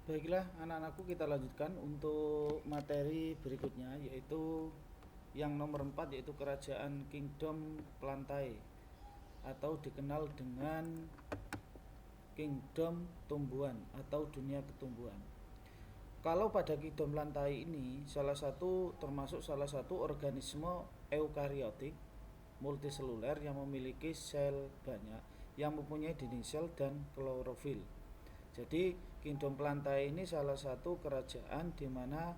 Baiklah anak-anakku, kita lanjutkan untuk materi berikutnya, yaitu yang nomor 4, yaitu kerajaan Kingdom Plantae atau dikenal dengan Kingdom Tumbuhan atau dunia ketumbuhan. Kalau pada Kingdom Plantae ini termasuk salah satu organisme eukariotik multiseluler yang memiliki sel banyak, yang mempunyai dinding sel dan klorofil. Jadi Kingdom Plantae ini salah satu kerajaan di mana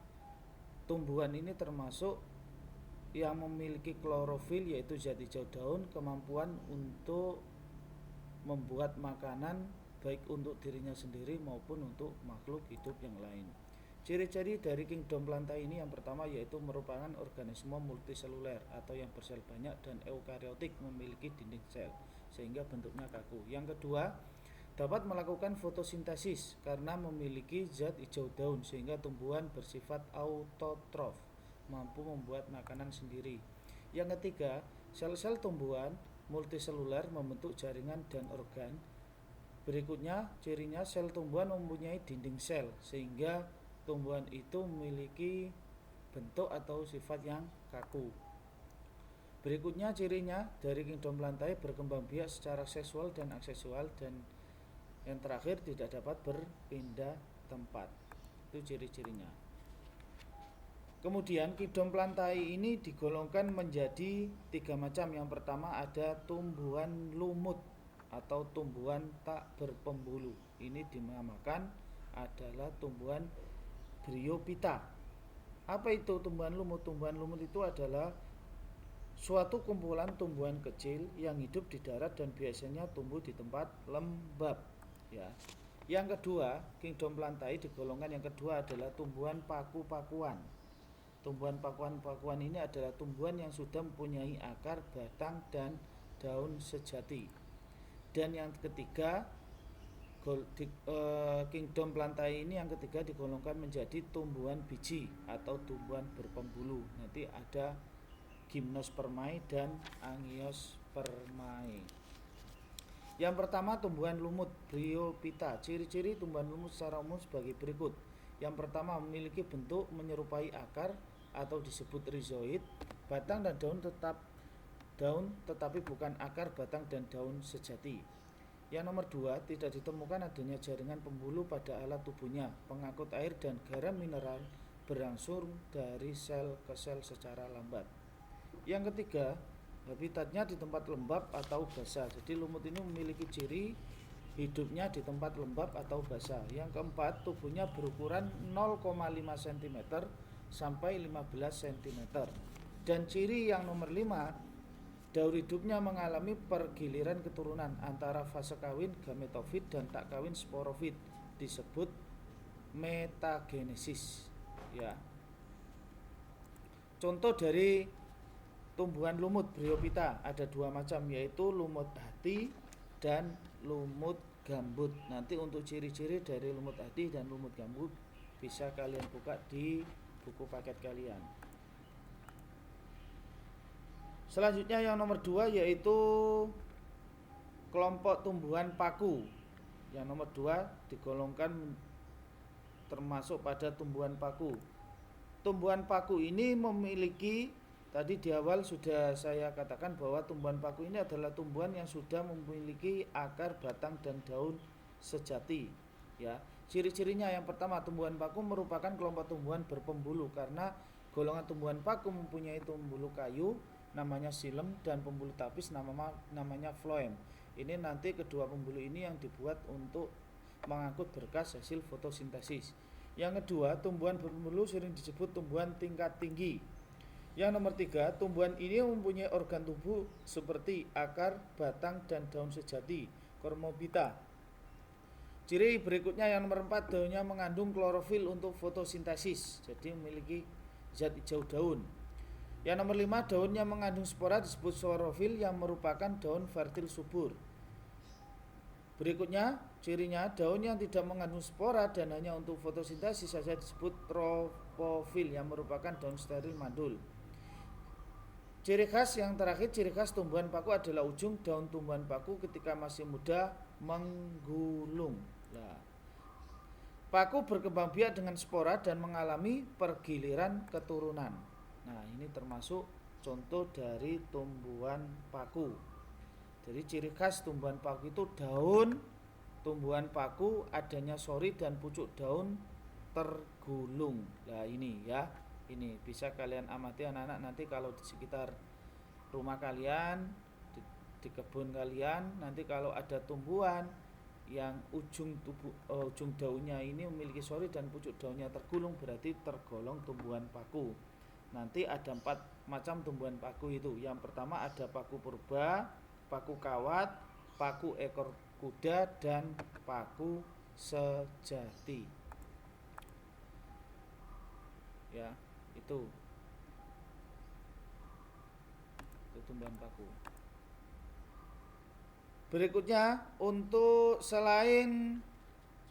tumbuhan ini termasuk yang memiliki klorofil, yaitu zat hijau daun, kemampuan untuk membuat makanan baik untuk dirinya sendiri maupun untuk makhluk hidup yang lain. Ciri-ciri dari Kingdom Plantae ini yang pertama yaitu merupakan organisme multiseluler atau yang bersel banyak dan eukariotik, memiliki dinding sel sehingga bentuknya kaku. Yang kedua, dapat melakukan fotosintesis karena memiliki zat hijau daun sehingga tumbuhan bersifat autotrof, mampu membuat makanan sendiri. Yang ketiga, sel-sel tumbuhan multiseluler membentuk jaringan dan organ. Berikutnya, cirinya sel tumbuhan mempunyai dinding sel sehingga tumbuhan itu memiliki bentuk atau sifat yang kaku. Berikutnya, cirinya dari Kingdom Plantae berkembang biak secara seksual dan aseksual, dan yang terakhir tidak dapat berpindah tempat. Itu ciri-cirinya. Kemudian Kingdom Plantae ini digolongkan menjadi 3 macam. Yang pertama ada tumbuhan lumut atau tumbuhan tak berpembulu. Ini dinamakan adalah tumbuhan Bryophyta. Apa itu tumbuhan lumut? Tumbuhan lumut itu adalah suatu kumpulan tumbuhan kecil yang hidup di darat dan biasanya tumbuh di tempat lembab. Ya. Yang kedua, Kingdom Plantae digolongkan yang kedua adalah tumbuhan paku-pakuan. Tumbuhan pakuan-pakuan ini adalah tumbuhan yang sudah mempunyai akar, batang, dan daun sejati. Dan yang ketiga, Kingdom Plantae ini yang ketiga digolongkan menjadi tumbuhan biji atau tumbuhan berpembulu. Nanti ada Gymnospermae dan Angiospermae. Yang pertama, tumbuhan lumut Bryophyta. Ciri-ciri tumbuhan lumut secara umum sebagai berikut. Yang pertama, memiliki bentuk menyerupai akar atau disebut rhizoid. Batang dan daun tetapi bukan akar, batang, dan daun sejati. Yang nomor 2, tidak ditemukan adanya jaringan pembuluh pada alat tubuhnya. Pengangkut air dan garam mineral berangsur dari sel ke sel secara lambat. Yang ketiga, habitatnya di tempat lembab atau basah. Jadi lumut ini memiliki ciri hidupnya di tempat lembab atau basah. Yang keempat, tubuhnya berukuran 0,5 cm sampai 15 cm. Dan ciri yang nomor 5, daur hidupnya mengalami pergiliran keturunan antara fase kawin gametofit dan tak kawin sporofit, disebut metagenesis. Ya. Contoh dari tumbuhan lumut Bryophyta ada 2 macam, yaitu lumut hati dan lumut gambut. Nanti untuk ciri-ciri dari lumut hati dan lumut gambut bisa kalian buka di buku paket kalian. Selanjutnya yang nomor 2 yaitu kelompok tumbuhan paku. Yang nomor 2 digolongkan termasuk pada tumbuhan paku. Tumbuhan paku ini memiliki, tadi di awal sudah saya katakan bahwa tumbuhan paku ini adalah tumbuhan yang sudah memiliki akar, batang, dan daun sejati. Ya, ciri-cirinya yang pertama, tumbuhan paku merupakan kelompok tumbuhan berpembulu karena golongan tumbuhan paku mempunyai pembuluh kayu namanya xilem dan pembuluh tapis namanya phloem. Ini nanti kedua pembuluh ini yang dibuat untuk mengangkut berkas hasil fotosintesis. Yang kedua, tumbuhan berpembuluh sering disebut tumbuhan tingkat tinggi. Yang nomor 3, tumbuhan ini mempunyai organ tubuh seperti akar, batang, dan daun sejati, Cormophyta. Ciri berikutnya yang nomor 4, daunnya mengandung klorofil untuk fotosintesis, jadi memiliki zat hijau daun. Yang nomor 5, daunnya mengandung spora disebut sporofil yang merupakan daun fertil subur. Berikutnya, cirinya daun yang tidak mengandung spora dan hanya untuk fotosintesis saja disebut tropofil yang merupakan daun steril mandul. Ciri khas yang terakhir, ciri khas tumbuhan paku adalah ujung daun tumbuhan paku ketika masih muda menggulung. Nah, Paku berkembang biak dengan spora dan mengalami pergiliran keturunan. Nah, ini termasuk contoh dari tumbuhan paku. Jadi ciri khas tumbuhan paku itu daun tumbuhan paku adanya sori dan pucuk daun tergulung. Nah, ini ya. Ini bisa kalian amati anak-anak nanti kalau di sekitar rumah kalian, di kebun kalian, nanti kalau ada tumbuhan yang ujung daunnya ini memiliki sori dan pucuk daunnya tergulung, berarti tergolong tumbuhan paku. Nanti ada 4 macam tumbuhan paku itu. Yang pertama ada paku purba, paku kawat, paku ekor kuda, dan paku sejati. Ya, itu tumbuhan paku. Berikutnya, untuk selain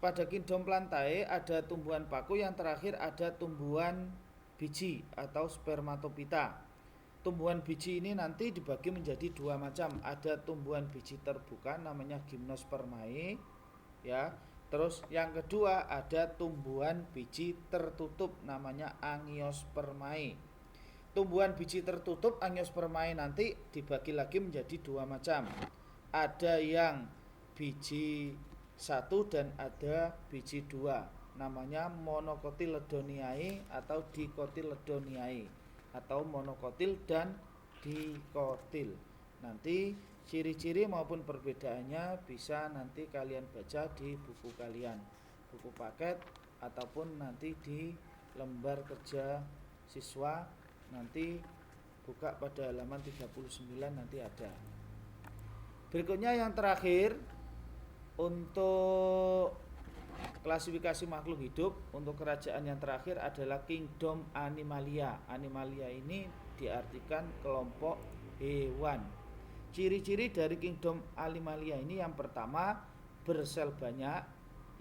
pada kingdom plantae ada tumbuhan paku, yang terakhir ada tumbuhan biji atau spermatopita. Tumbuhan biji ini nanti dibagi menjadi 2 macam. Ada tumbuhan biji terbuka namanya gymnospermae, ya. Terus yang kedua ada tumbuhan biji tertutup namanya angiospermae. Tumbuhan biji tertutup angiospermae nanti dibagi lagi menjadi 2 macam. Ada yang biji 1 dan ada biji 2, namanya monocotyledoniae atau dicotyledoniae, atau monokotil dan dikotil. Nanti ciri-ciri maupun perbedaannya bisa nanti kalian baca di buku kalian, buku paket ataupun nanti di lembar kerja siswa. Nanti buka pada halaman 39 nanti ada. Berikutnya yang terakhir untuk klasifikasi makhluk hidup, untuk kerajaan yang terakhir adalah kingdom Animalia. Animalia ini diartikan kelompok hewan. Ciri-ciri dari kingdom Animalia ini, yang pertama bersel banyak,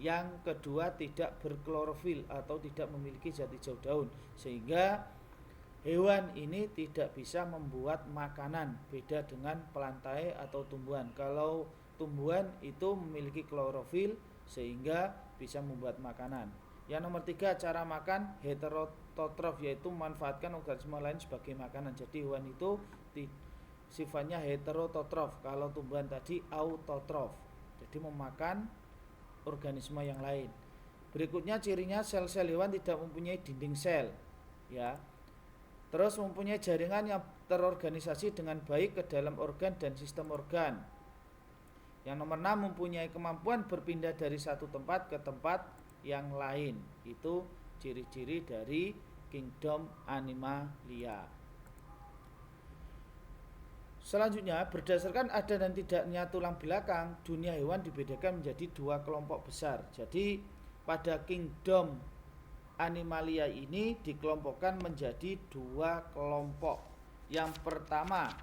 yang kedua tidak berklorofil atau tidak memiliki zat hijau daun, sehingga hewan ini tidak bisa membuat makanan, beda dengan plantae atau tumbuhan. Kalau tumbuhan itu memiliki klorofil sehingga bisa membuat makanan. Yang nomor 3, cara makan heterotrof, yaitu memanfaatkan organisme lain sebagai makanan. Jadi hewan itu sifatnya heterotrof, kalau tumbuhan tadi autotrof, jadi memakan organisme yang lain. Berikutnya cirinya sel-sel hewan tidak mempunyai dinding sel, ya. Terus mempunyai jaringan yang terorganisasi dengan baik ke dalam organ dan sistem organ. Yang nomor 6, mempunyai kemampuan berpindah dari satu tempat ke tempat yang lain. Itu ciri-ciri dari kingdom Animalia. Selanjutnya, berdasarkan ada dan tidaknya tulang belakang, dunia hewan dibedakan menjadi 2 kelompok besar. Jadi pada kingdom Animalia ini dikelompokkan menjadi 2 kelompok. Yang pertama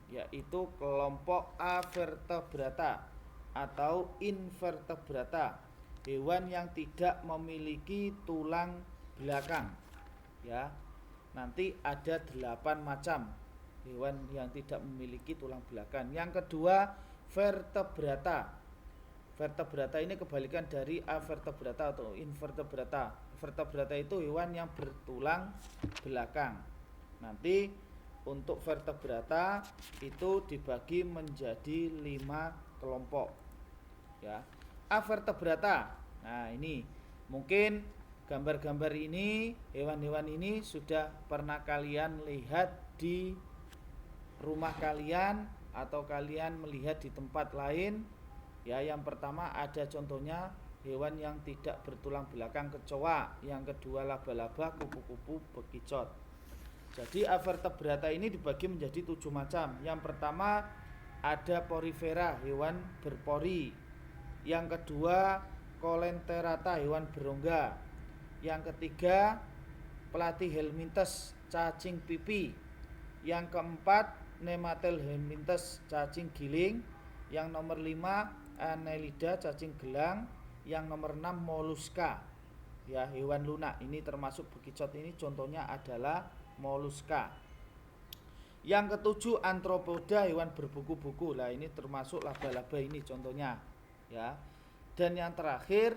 yaitu kelompok avertebrata atau invertebrata, hewan yang tidak memiliki tulang belakang, ya. Nanti ada 8 macam hewan yang tidak memiliki tulang belakang. Yang kedua, vertebrata. Vertebrata ini kebalikan dari avertebrata atau invertebrata. Vertebrata itu hewan yang bertulang belakang. Nanti untuk vertebrata itu dibagi menjadi 5 kelompok, ya. Avertebrata. Nah, ini mungkin gambar-gambar ini, hewan-hewan ini sudah pernah kalian lihat di rumah kalian atau kalian melihat di tempat lain, ya. Yang pertama ada contohnya hewan yang tidak bertulang belakang, kecoa. Yang kedua laba-laba, kupu-kupu, bekicot. Jadi avertebrata ini dibagi menjadi 7 macam. Yang pertama ada porifera, hewan berpori. Yang kedua colenterata, hewan berongga. Yang ketiga platyhelminthes, cacing pipi. Yang keempat nematelhelminthes, cacing giling. Yang nomor 5 Annelida, cacing gelang. Yang nomor 6 moluska, ya, hewan lunak. Ini termasuk bekicot, ini contohnya adalah moluska. Yang ketujuh antropoda, hewan berbuku-buku. Lah ini termasuk laba-laba, ini contohnya, ya. Dan yang terakhir